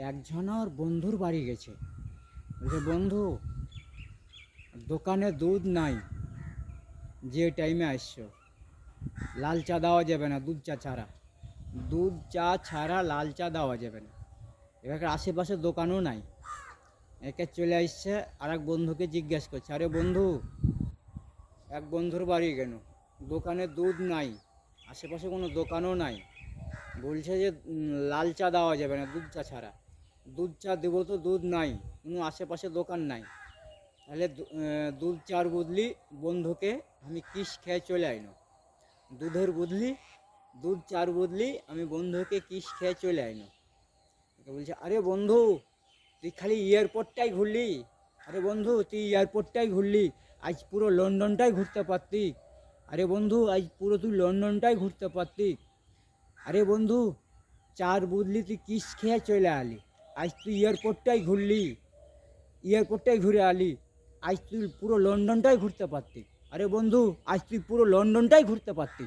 একজন ওর বন্ধুর বাড়ি গেছে। বলছে, বন্ধু দোকানে দুধ নাই, যে টাইমে আসছো লাল চা দেওয়া যাবে না, দুধ চা ছাড়া, দুধ চা ছাড়া লাল চা দেওয়া যাবে না। এবার আশেপাশে দোকানও নাই। একে চলে আসছে আর এক বন্ধুকে জিজ্ঞেস করছে, আরে বন্ধু, এক বন্ধুর বাড়ি গেল, দোকানে দুধ নাই, আশেপাশে কোনো দোকানও নাই, বলছে যে লাল চা দেওয়া যাবে না দুধ চা ছাড়া। দুধ চা দেবো তো দুধ নাই, কোনো আশেপাশে দোকান নাই, তাহলে দুধ চার বদলি বন্ধুকে আমি কিস খেয়ে চলে আইনো। দুধের বদলি, দুধ চার বদলি আমি বন্ধুকে কিস খেয়ে চলে আইনো। বলছে, আরে বন্ধু তুই খালি এয়ারপোর্টটাই ঘুরলি, আরে বন্ধু তুই এয়ারপোর্টটাই ঘুরলি, আজ পুরো লন্ডনটাই ঘুরতে পারতি, আরে বন্ধু আজ পুরো তুই লন্ডনটাই ঘুরতে পারতি, আরে বন্ধু চার বদলি তুই কিস খেয়ে চলে আলি, আজ তুই এয়ারপোর্টটাই ঘুরলি, এয়ারপোর্টটাই ঘুরে আলি, আজ তুই পুরো লন্ডনটাই ঘুরতে পারতি, আরে বন্ধু আজ তুই পুরো লন্ডনটাই ঘুরতে পারতি।